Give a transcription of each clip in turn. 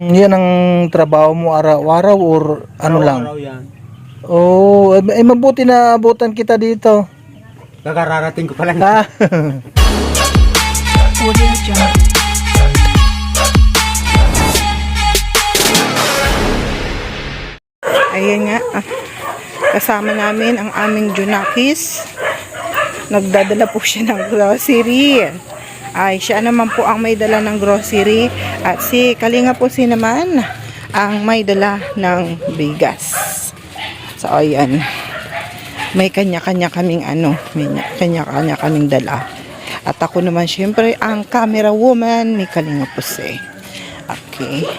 Yan ang trabaho mo araw-araw or ano lang? Araw-araw yan. Oh, mabuti na abutan kita dito. Kakararating ko pa lang. Ah. Ayan nga, kasama namin ang aming Junakis. Nagdadala po siya ng grocery. Ay, siya naman po ang may dala ng grocery. At si Kalinga po si naman ang may dala ng bigas. So, ayan. May kanya-kanya kaming may kanya-kanya kaming dala. At ako naman syempre ang camera woman ni Kalinga po si. Okay.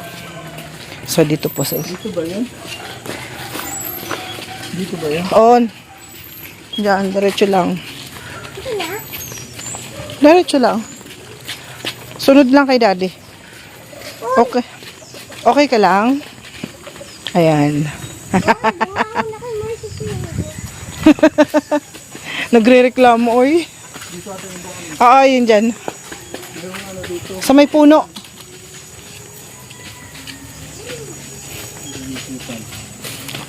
So, dito po sa... Dito ba yun? Dito ba yun? On. Diyan, diretso lang. Diretso lang. Sunod lang kay daddy. Okay. Okay ka lang? Ayan. Nagre-reklamo, oy. Yun dyan. Sa may puno.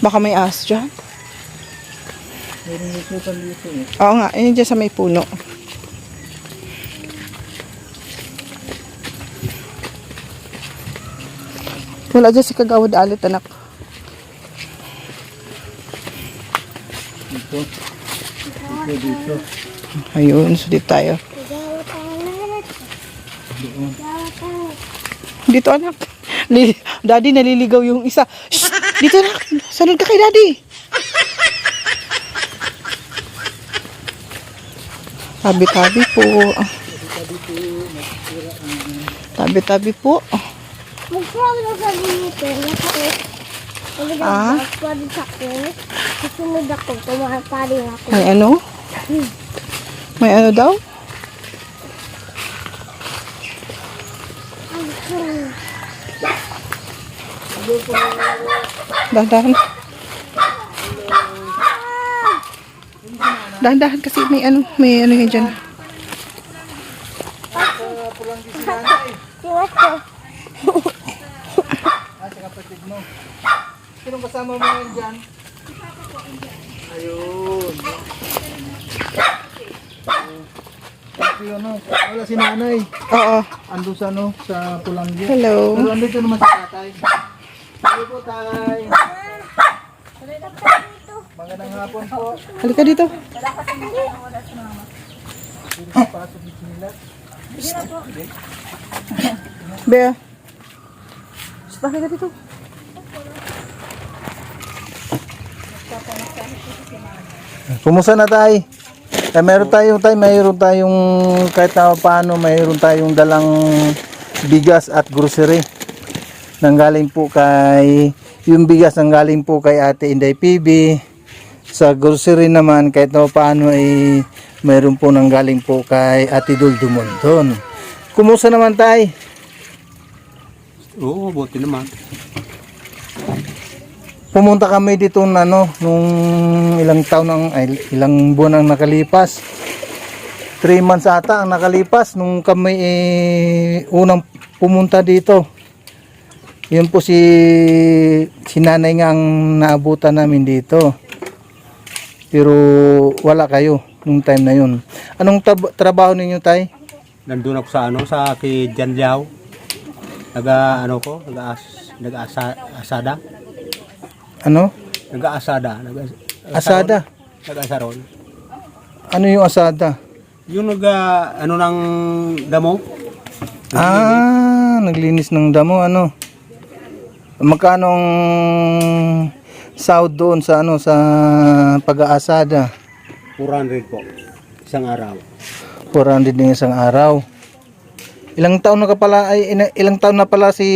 Baka may aas dyan. Oo nga, yun dyan sa may puno. Wala dyan si Kagawad Alit, anak. Dito. Ayun, so dito tayo. Dito, anak. Daddy, naliligaw yung isa. Shh! Dito, anak. Sunod ka kay daddy. Tabi-tabi po. Tabi-tabi po. Magpapalala sa dito. Ah? Pwede sa akin. Susunod ako. Tumaparing ako. May ano? May ano daw? Dahan-dahan. Dahan-dahan kasi may ano yun dyan. Tingnan ko. Sa kapatid mo. Sinong kasama mo ngayon dyan? Ayun. Wala si nanay. Oo. Ando sa sa Pulanggia. Hello. Pero andito naman si tatay. Hello po, tay. Magandang hapon po. Halika dito. Pasok dito nila. Bea. Halika dito. Kumusta na tay? Mayroon tayong kahit na paano, mayroon tayong dalang bigas at grocery. Nanggaling po yung bigas nanggaling po kay Ate Inday PB. Sa grocery naman kahit na paano ay mayroon po nanggaling po kay Ate Duldo Monton. Kumusta naman tay? Oo, buti naman. Pumunta kami dito nung ilang buwan ang nakalipas. 3 months ata ang nakalipas nung kami unang pumunta dito. Yun po si nanay nga ang naabutan namin dito. Pero wala kayo nung time na yun. Anong trabaho ninyo tay? Nandun ako sa kay Jan Liao. Nag-asada. Ano? Nag-aasada. Asada. Nag-asaron. Ano yung asada? Yung ng damo. Naglinis ng damo ano? Magkano ang sahod doon sa sa pag-aasada? 400 po. Isang araw. 400 din isang araw. Ilang taon na pala si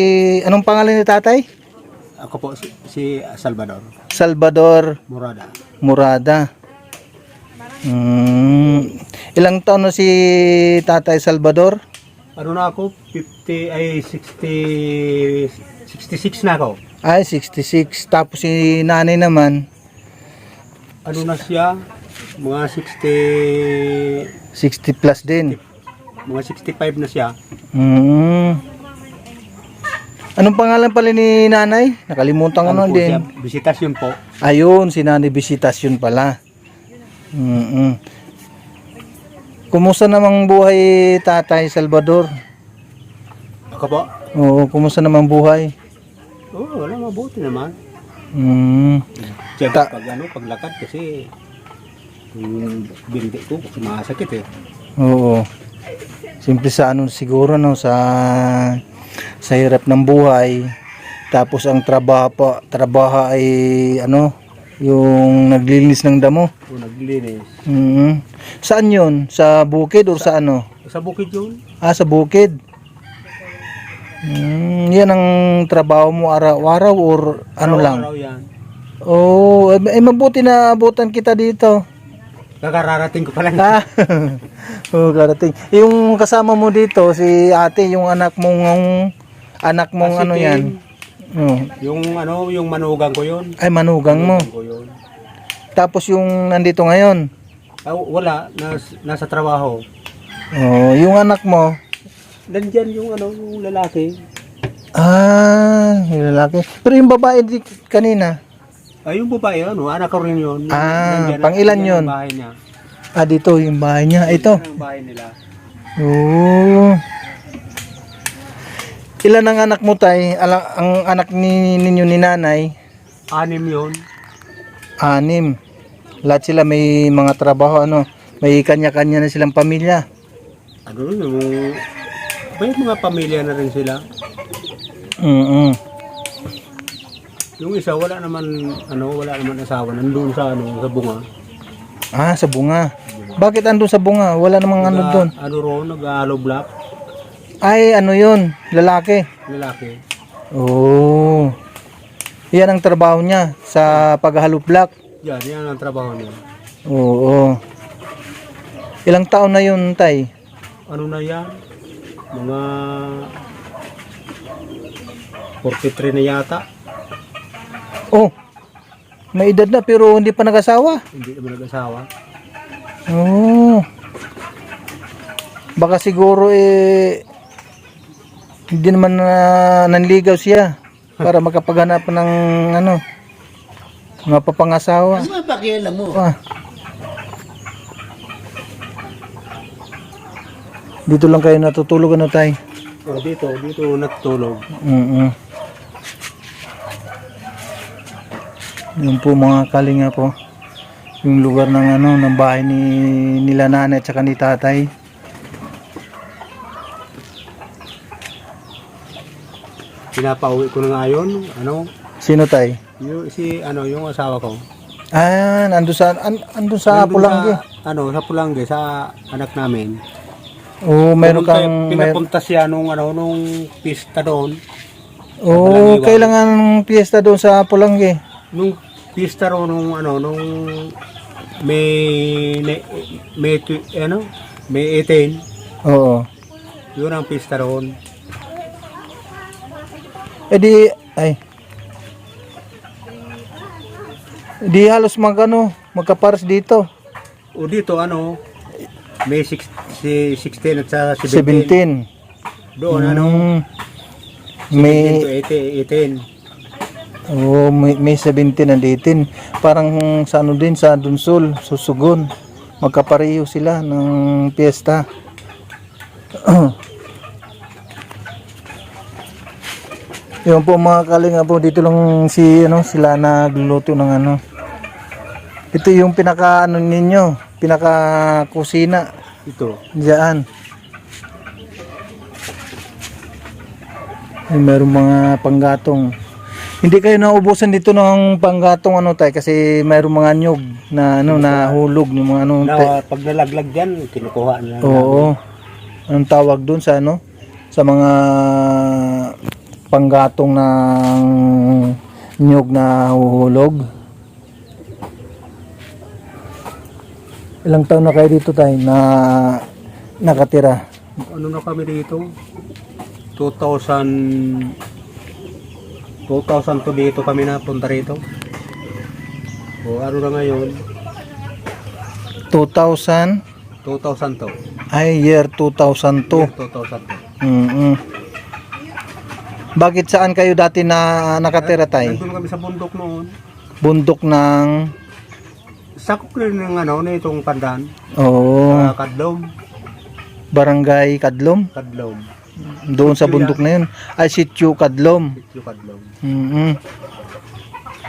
anong pangalan ni tatay? Ako po si Salvador Salvador Murada. Ilang taon na si tatay Salvador? Ano na ako? 66 na ako. Ay, 66. Tapos si nanay naman? Ano na siya? Mga 60 plus din. Mga 65 na siya. Anong pangalan pala ni nanay? Nakalimutan ko na Ano po siya? din. Bisitasyon po. Ayun, si Nanay Bisitasyon pala. Kumusta namang buhay Tatay Salvador? Ako po? Oo, kumusta namang buhay? Oo, wala, mabuti naman. Ta- Pag paglakad kasi yung binti ko sumasakit eh. Oo. Simple sa ano siguro no sa hirap ng buhay. Tapos ang trabaho ay ano, yung naglilinis ng damo. O naglinis. Saan 'yun? Sa bukid o sa ano? Sa bukid yun. Sa bukid. Yan ang trabaho mo araw-araw or ano lang? Araw-araw yan. Oh, mabuti na abutan kita dito. Kakararating ko pa lang. Oh, karating. Yung kasama mo dito, si ate, yung anak mong ano Asitin. yan? Oh. Yung manugang ko yun. Ay, manugang mo. Manugang ko yun. Tapos yung nandito ngayon. Wala, nasa trabaho. Oh, yung anak mo. Nandyan yung yung lalaki. Yung lalaki. Pero yung babae kanina. Ay, yung babae, anak ko rin yun. Pang ilan yun? Ang bahay niya. Dito yung bahay niya. Ito. Ang bahay nila. Oh. Ilan ang anak mo, tay? Ang anak ninyo ni nanay? 6 yun. 6. Lahat sila may mga trabaho, may kanya-kanya na silang pamilya. May mga pamilya na rin sila. Yung isa wala naman asawa, nandun sa sa bunga. Sa bunga. Bakit andun sa bunga? Wala namang ano doon. Nag-hollow block, Ay, ano yun? Lalaki. lalaki. Oh. Yan ang trabaho niya sa paghahalop block. Yan ang trabaho niya. Oo. Ilang taon na yun, tay? Ano na yan? Mga 43 na yata. Oh. May edad na pero hindi pa nag-asawa. Hindi naman nag-asawa. Oh. Baka siguro hindi naman nanligaw siya para makapaghanap ng mapapangasawa. Ano ba pakialam mo? Dito lang kayo natutulog tay? Dito natutulog. Yun po mga kalinga po. Yung lugar ng ng bahay nila nanay at saka ni tatay. Pinapauwi ko na ngayon, Sino tay? yung asawa ko. Nandun sa Nandun Pulangge. Sa Pulangge, sa anak namin. Meron kang Pinapunta siya nung pista doon. Kailangan piyesta doon sa Pulangge. Nung pista ro nung May 18. Oo. Yun ang pista roon. Di halos magkapares dito. O dito May 16 at sa 17. Doon May 18. may 17 and 18. Parang sa din sa Dunsol, Susugon. Magkapareho sila ng piyesta. Yun po mga kalinga po, dito lang sila nagluluto ng Ito yung pinaka ninyo, pinaka kusina. Ito. Diyan. Meron mga panggatong. Hindi kayo naubusan dito ng panggatong tay kasi mayroong mga nyug na nahulog yung mga Pag nalaglag diyan, kinukuha na. Oo. Anong tawag doon sa sa mga panggatong ng nyug na huhulog? Ilang taon na kayo dito tayo na nakatira? Na kami dito? 2002 dito kami napunta rito. O na ngayon? 2000? 2002. Ay, year 2002. Year 2002. Bakit saan kayo dati na nakatira tay? Nandun kami sa bundok noon. Bundok ng... Sakop rin ng ano, na itong pandan. Oo, Kadlom. Barangay Kadlom. Kadlom. Doon sa bundok na yun. Ay, Sitio Kadlom. Sitio Kadlom.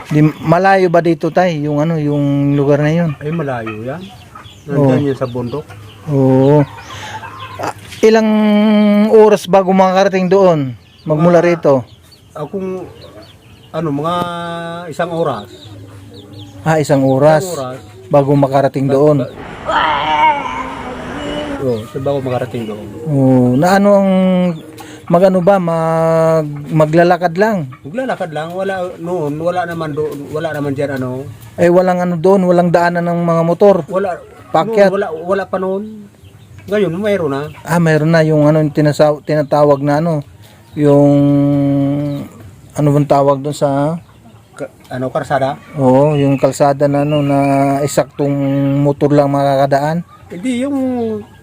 Di, malayo ba dito tay? Yung ano, yung lugar na yun? Ay, malayo yan. Nandyan yan sa bundok. Oo. Ilang oras bago makakarating doon? Magmula rito? Akong, ano, mga isang oras. Isang oras. Isang oras. Bago makarating doon. Oo, so bago makarating doon. Oo. Na ano ang magano ba maglalakad lang? Maglalakad lang, wala noon, wala naman doon, wala naman diyan ano. Ay walang ano doon, walang daanan ng mga motor. Wala. Pakyat. Noon, wala pa noon. Ngayon, mayroon na. Mayroon na yung ano yung tinatawag na ano, yung ano bang tawag doon sa Karsada? Oo, yung kalsada na ano na eksaktong motor lang makakadaan. Hindi, yung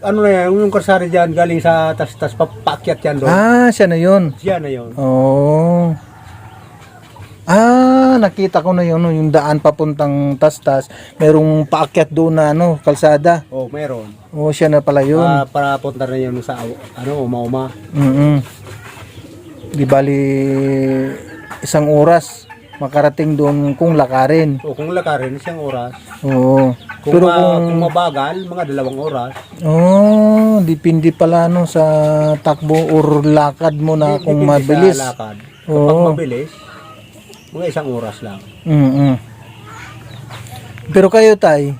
ano na yan, yung karsada diyan galing sa tas papakyat yan doon. Siya na yun. Siya na yun. Oo. Nakita ko na yun, no, yung daan papuntang Tastas. Merong paakyat doon na ano, kalsada. Oh, mayroon. Siya na pala yun. Para punta na yun sa ano, Uma-Uma. Di bali isang oras makarating doon kung lakarin. O kung lakarin, isang oras. Oo. Kung, kung mabagal, mga 2 oras. Depende pala no sa takbo or lakad mo na kung Depende mabilis. sa lakad. Kapag Oo. mabilis, mga 1 oras lang. Pero kayo tay,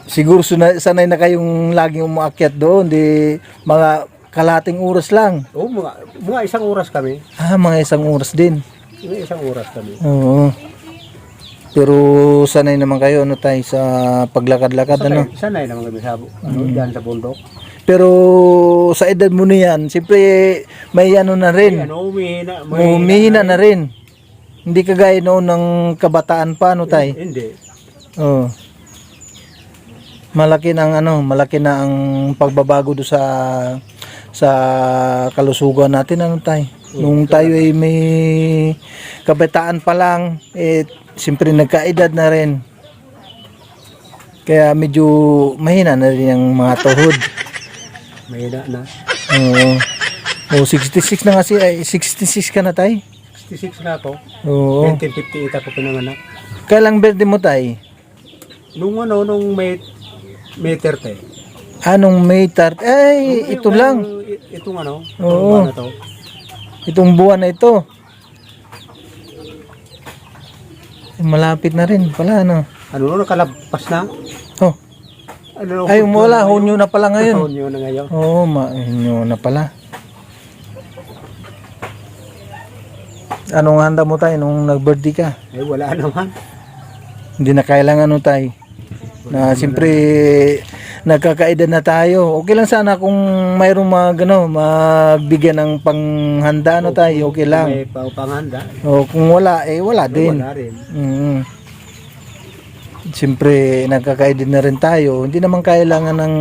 siguro sanay na kayong laging umaakyat doon, di mga kalating oras lang. Oo, mga 1 oras kami. Mga isang oras din. Mga 1 oras kami. Oo. Pero sanay naman kayo ano tay sa paglakad-lakad ano. Sanay naman kami sa diyan sa bundok. Pero sa edad mo na yan, siyempre may ano na rin. Ano, Humihina na rin. Hindi kagaya noon ng kabataan pa ano tay. Hindi. Oo. Malaki na ang pagbabago do sa kalusugan natin ano tay. Nung tayo ay may kabataan pa lang, siyempre nagkaedad na rin. Kaya medyo mahina na rin ang mga tuhod. Mahina na. Oo. 66 na nga 66 ka na tay? 66 na ako. Oo. 1958 ako pinanganak. Kailang birthday mo tay? Nung may 30. Anong May 30? Ito lang. Itong ano? Oo. Itong to. Itong buwan na ito. Malapit na rin pala ano. Ano, nakalabas na? Oh. Ano, Ay, wala. Hunyo na pala ngayon. Hunyo na ngayon. Oo, hunyo na pala. Anong handa mo tayo nung nag-birthday ka? Ay, wala naman. Hindi na kailangan ano tayo. Na siyempre nagkakaedad na tayo. Okay lang sana kung mayroong magbigyan ng panghanda no tayo, okay lang. May panghanda. Kung wala, wala din. Wala rin. Siyempre nagkakaedad na rin tayo. Hindi naman kailangan ng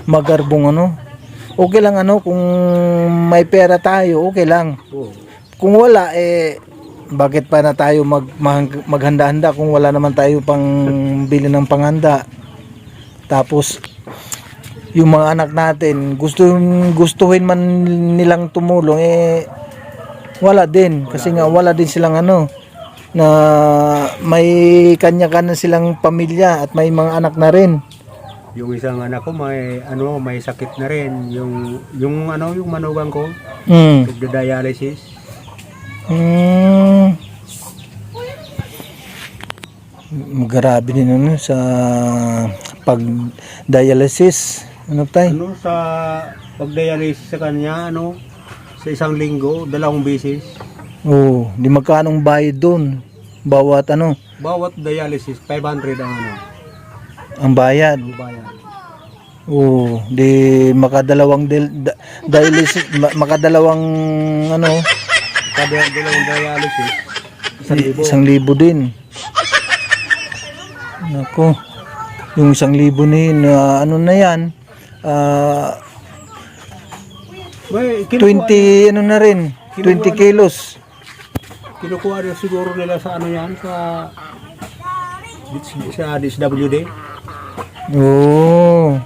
magarbong ano. Okay lang kung may pera tayo, okay lang. Kung wala, bakit pa na tayo maghanda-handa kung wala naman tayo pang bili ng panghanda. Tapos yung mga anak natin gustuhin man nilang tumulong wala din kasi nga wala din silang na may kanya-kanya silang pamilya at may mga anak na rin. Yung isang anak ko may sakit na rin. Yung manugang ko, nagda-dialysis. Grabe din sa pag-dialysis. Sa pag-dialysis sa kanya, sa isang linggo, 2 beses. Di magkanong bayad doon? Bawat Bawat dialysis, 500 ang bayad. Di makadalawang dialysis, makadalawang dalawang dialysis, 1,000 din. Nako. Yung 1,000 na na yan, 20 na rin. 20 kilos. Kinukuha rin siguro nila sa ano yan, sa DSWD. Oo.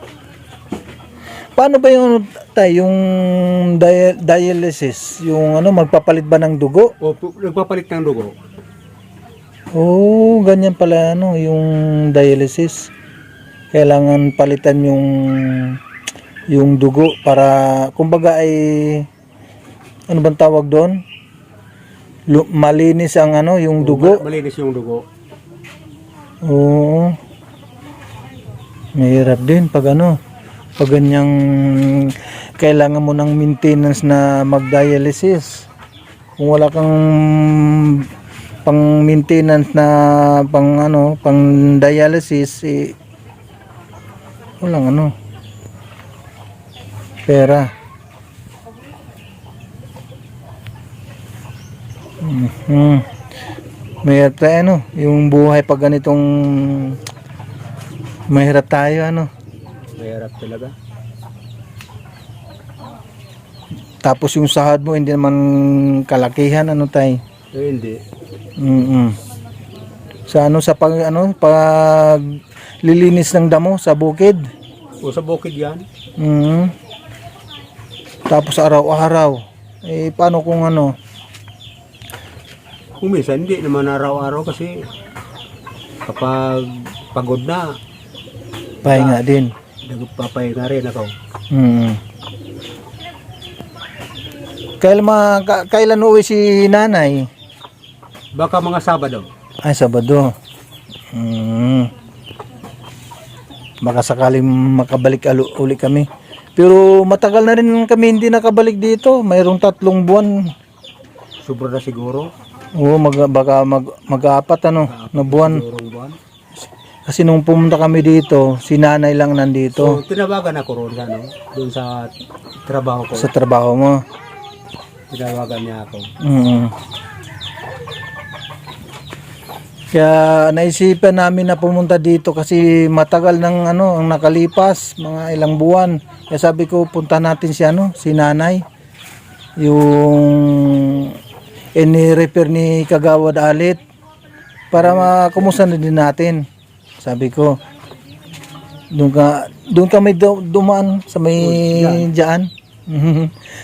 Paano ba yung ano, tay, yung dialysis? Yung ano, magpapalit ba ng dugo? O nagpapalit ng dugo. Oo, ganyan pala ano, yung dialysis. Kailangan palitan yung dugo para kumbaga ay ano bang tawag doon? Malinis ang ano, yung dugo. Malinis yung dugo. Oo. Mahirap din pag ano, pag ganyang kailangan mo ng maintenance na mag-dialysis. Kung wala kang pang maintenance na pang ano, pang dialysis, eh, walang ano, pera. Mahirap tayo ano, yung buhay pag ganitong mahirap tayo ano. Mahirap talaga. Tapos yung sahod mo hindi naman kalakihan ano tay. Eh, hindi. Sa ano sa pag ano pag lilinis ng damo sa bukid. O sa bukid yan. Tapos araw-araw. Eh paano kung ano? Kung minsan hindi naman araw-araw kasi kapag pagod na, Pahinga din. nagpapahinga rin ako. Kailan uwi si nanay? Baka mga Sabado. Ay, Sabado. Baka sakaling makabalik uli kami. Pero matagal na rin kami hindi nakabalik dito. Mayroong 3 buwan. Sobra na siguro. Oo, baka mag-apat ano, na buwan. Sigurong buwan. Kasi nung pumunta kami dito, si nanay lang nandito So, tinawagan ako roon sa, ano, doon sa trabaho ko. sa trabaho mo. Tinawagan niya ako. Kaya naisipan namin na pumunta dito kasi matagal ng ano ang nakalipas, mga ilang buwan. Kaya sabi ko punta natin si ano, si nanay. Yung ini-repair ni Kagawad Alit para makumusta na din natin. Sabi ko doon kami dumaan sa may dyan.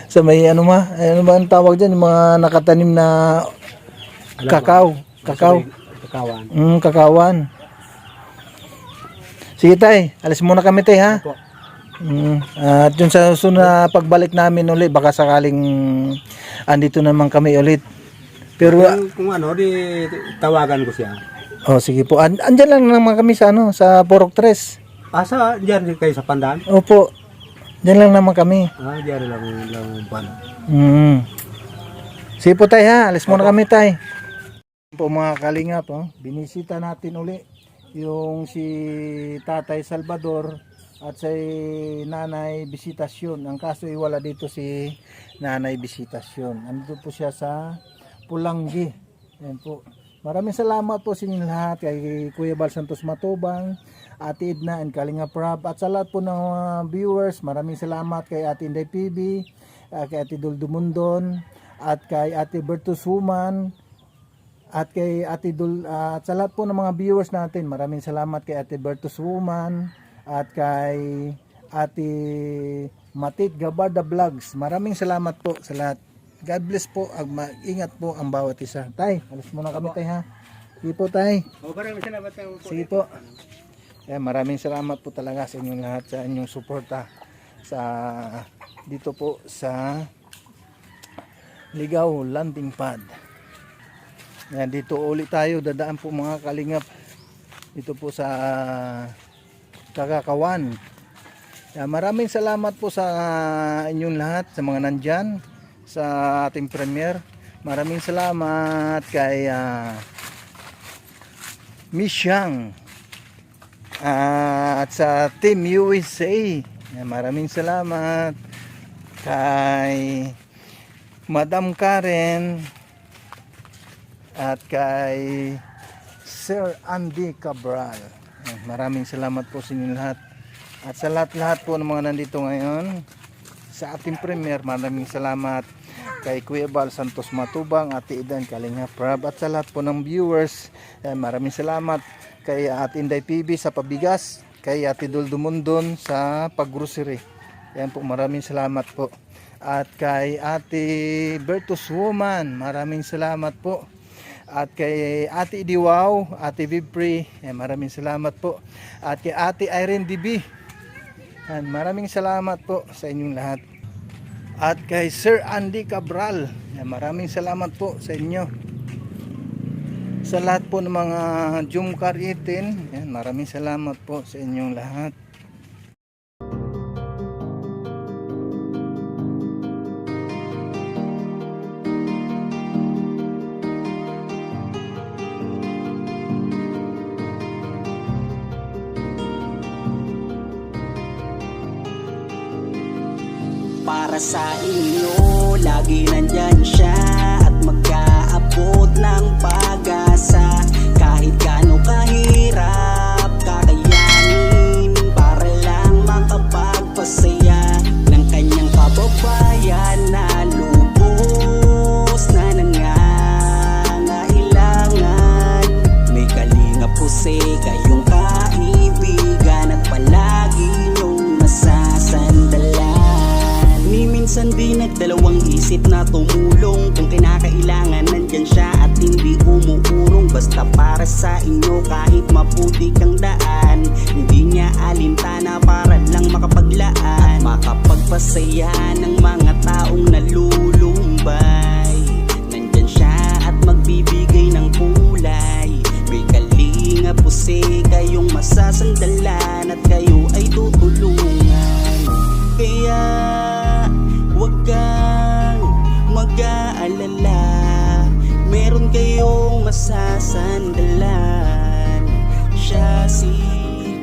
Sa may ano ba ang tawag diyan, yung mga nakatanim na kakao. Kakawan. Kakawan. Sige tay, alis muna kami tay ha. Opo. At yun sa susunod na pagbalik namin ulit, baka sakaling andito naman kami ulit. Pero Kung ano, di tawagan ko siya. oh sige po. Andyan lang naman kami sa ano, sa Porok 3. Asa, diyan kayo sa Pandan? Opo. Diyan lang naman kami. Ah, diyan lang pan. Sige po tay ha, alis muna kami tay. Po mga kalingap, binisita natin uli yung si Tatay Salvador at si Nanay Bisitasyon. Ang kaso wala dito si Nanay Bisitasyon. Andito po siya sa Pulanggi. Ayan po. Maraming salamat po sa inyo lahat, kay Kuya Bal Santos Matubang, Ate Edna and Kalinga Prab, at sa lahat po ng viewers. Maraming salamat kay Ate Inday PB, kay Ate Duldo Mundon, at kay Ate Bertus Human, at kay Ate at sa lahat po ng mga viewers natin. Maraming salamat kay Ate Bertus Woman at kay Ate Matit Gabarda Vlogs. Maraming salamat po sa lahat. God bless po. Mag-ingat po ang bawat isa. Tay, alis muna kami tay ha. Sige po tay. Maraming salamat po. Sige po. Maraming salamat po talaga sa inyong lahat, sa inyong suporta sa dito po sa Ligaw Landing Pad. Yan, dito ulit tayo, dadaan po mga kalingap dito po sa Kagakawan. Yan, maraming salamat po sa inyong lahat, sa mga nandyan sa ating premiere. Maraming salamat kay Miss Yang at sa Team USA. Yan, maraming salamat kay Madam Karen at kay Sir Andy Cabral. Maraming salamat po sa inyo lahat. At sa lahat-lahat po ng mga nandito ngayon sa ating premiere, maraming salamat. kay Kuya Bal Santos Matubang, Ate Idan Kalinga Prab, at sa lahat po ng viewers. Maraming salamat kay Ate Inday PB sa pabigas, kay Ate Dul Dumundon sa paggrocery. Yan po, maraming salamat po. At kay Ate Bertus Woman, maraming salamat po. At kay Ate Idiwaw, Ate Vipri, maraming salamat po. At kay Ate Irene DB, maraming salamat po sa inyong lahat. At kay Sir Andy Cabral, maraming salamat po sa inyo. Sa lahat po ng mga Jumcar 18, maraming salamat po sa inyong lahat. Para sa inyo, lagi nandyan siya at mag-aabot ng pag-asa. Kahit gaano kahirap, kakayanin para lang makapagpasaya ng kanyang kababayan na lubos na nangangailangan. May kalinga po kayong kaibigan at palagi niyong masasandalan. Minsan di nagdalawang isip na tumulong. Kung kinakailangan nandyan siya at hindi umuurong. Basta para sa inyo kahit maputik ang daan, hindi niya alintana para lang makapaglaan at makapagpasaya ng mga taong nalulumbay. Nandyan siya at magbibigay ng kulay. May kalinga po kayong masasandalan at kayo ay tutulungan. Kaya huwag kang mag-aalala, meron kayong masasandalan. Siya si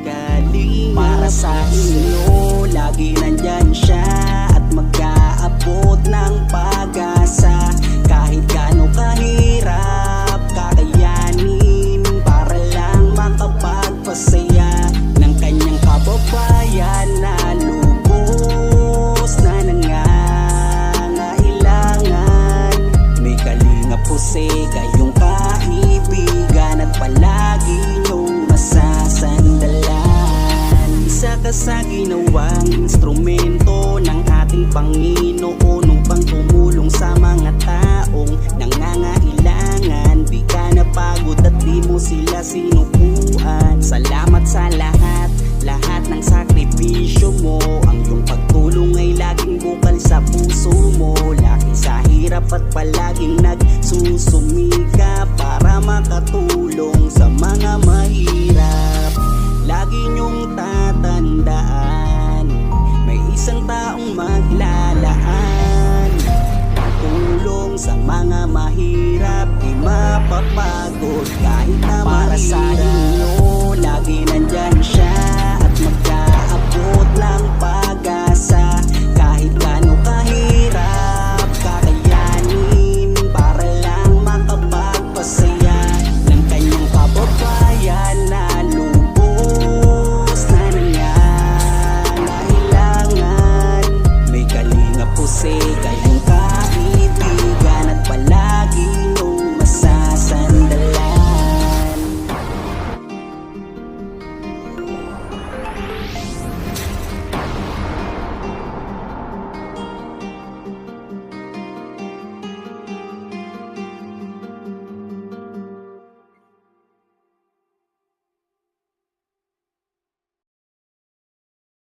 Kalinga. Para sa inyo, lagi nandyan siya at mag-aabot ng pag-asa. Kahit gaano kahirap, kakayanin para lang makapagpasaya ng kanyang kababayan na lubos na nangangailangan. May kalinga po kayong kaibigan at palagi niyong masasandalan. Isa ka sa ginawang instrumento ng ating Panginoon upang tumulong sa mga taong nangangailangan. Di ka napagod at di mo sila sinukuan. Salamat sa lahat ng sakripisyo mo. Ang iyong pagtulong ay laging bukal sa puso mo. Laki sa hirap at palaging nagsusumika para makatulong sa mga mahirap. Lagi niyong tatandaan, may isang taong maglalaan. Tulong sa mga mahirap, di mapapagod kahit na para mahirap. Sa inyo, lagi nandyan siya at mag-aabot ng